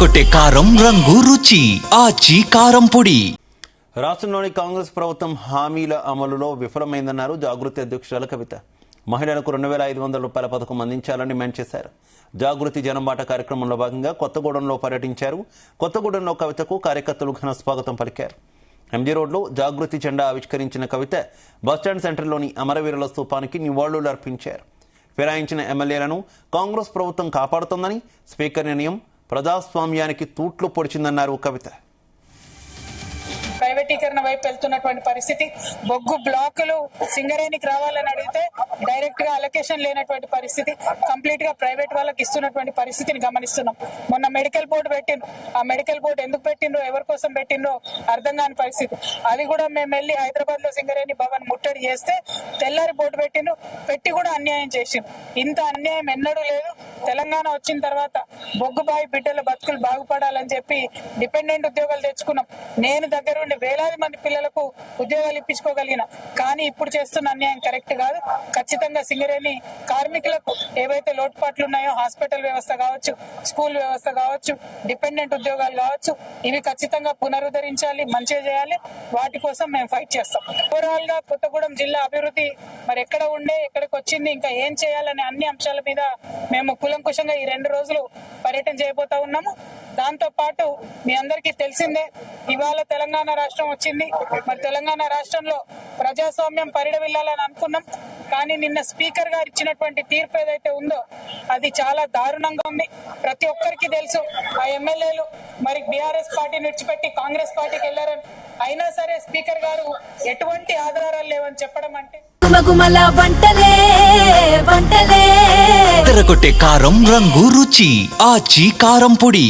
ఎర్రగొట్టే కారం రంగు రుచి ఆచి కారం పొడి. రాష్ట్రంలోని కాంగ్రెస్ ప్రభుత్వం హామీల అమలులో విఫలమైందన్నారు జాగృతి అధ్యక్షురాలు కవిత. మహిళలకు 2,500 రూపాయల పథకం అందించాలని డిమాండ్ చేశారు. జాగృతి జనంబాట కార్యక్రమంలో భాగంగా కొత్తగూడెంలో పర్యటించారు. కొత్తగూడెంలో కవితకు కార్యకర్తలు ఘన స్వాగతం పలికారు. ఎంజీ రోడ్లో జాగృతి జెండా ఆవిష్కరించిన కవిత బస్టాండ్ సెంటర్లోని అమరవీరుల స్తూపానికి నివాళులు అర్పించారు. ఫిరాయించిన ఎమ్మెల్యేలను కాంగ్రెస్ ప్రభుత్వం కాపాడుతోందని, స్పీకర్ నిర్ణయం ప్రజాస్వామ్యానికి తూట్లు పొడిచిందన్నారు కవిత. ప్రైవేటీకరణ వైపు వెళ్తున్నటువంటి పరిస్థితి, బొగ్గు బ్లాకులు సింగరేణికి రావాలని అడిగితే డైరెక్ట్ గా అలొకేషన్ లేనటువంటి పరిస్థితి, కంప్లీట్ గా ప్రైవేట్ వాళ్ళకి ఇస్తున్నటువంటి పరిస్థితిని గమనిస్తున్నాం. మొన్న మెడికల్ బోర్డు పెట్టిండ్రు, ఆ మెడికల్ బోర్డు ఎందుకు పెట్టిండ్రో, ఎవరి కోసం పెట్టిండ్రో అర్థం కాని పరిస్థితి. అది కూడా మేము వెళ్ళి హైదరాబాద్ లో సింగరేణి భవన్ ముట్టడి చేస్తే తెల్లారి బోర్డు పెట్టిండ్రు, పెట్టి కూడా అన్యాయం చేసిండ్రు. ఇంత అన్యాయం ఎన్నడూ లేదు. తెలంగాణ వచ్చిన తర్వాత బొగ్గుబాయి బిడ్డల బతుకులు బాగుపడాలని చెప్పి డిపెండెంట్ ఉద్యోగాలు తెచ్చుకున్నాం. నేను దగ్గరుండి వేలాది మంది పిల్లలకు ఉద్యోగాలు ఇప్పించుకోగలిగిన. కానీ ఇప్పుడు చేస్తున్న అన్యాయం కరెక్ట్ కాదు. ఖచ్చితంగా సింగరేణి కార్మికులకు ఏవైతే లోటుపాట్లు ఉన్నాయో, హాస్పిటల్ వ్యవస్థ కావచ్చు, స్కూల్ వ్యవస్థ కావచ్చు, డిపెండెంట్ ఉద్యోగాలు కావచ్చు, ఇవి ఖచ్చితంగా పునరుద్ధరించాలి, మంచిగా చేయాలి. వాటి కోసం మేము ఫైట్ చేస్తాం. ఓవరాల్ గా కొత్తగూడెం జిల్లా అభివృద్ధి మరి ఎక్కడ ఉండే, ఎక్కడికి వచ్చింది, ఇంకా ఏం చేయాలనే అన్ని అంశాల మీద మేము కూలంకుషంగా ఈ 2 రోజులు పర్యటన చేయబోతా ఉన్నాము. దాంతో పాటు మీ అందరికీ తెలిసిందే, ఇవాళ తెలంగాణ రాష్ట్రం వచ్చింది. మరి తెలంగాణ రాష్ట్రంలో ప్రజాస్వామ్యం పరిడవిల్లాలని అనుకున్నాం. కానీ నిన్న స్పీకర్ గారు ఇచ్చినటువంటి తీర్పు ఏదైతే ఉందో అది చాలా దారుణంగా ఉంది. ప్రతి ఒక్కరికి తెలుసు ఆ ఎమ్మెల్యేలు మరి బీఆర్ఎస్ పార్టీని విడిచిపెట్టి కాంగ్రెస్ పార్టీకి వెళ్లారని. అయినా సరే స్పీకర్ గారు ఎటువంటి ఆధారాలు లేవని చెప్పడం అంటే ఎర్రగొట్టే కారం రంగు రుచి ఆచి కారం పొడి.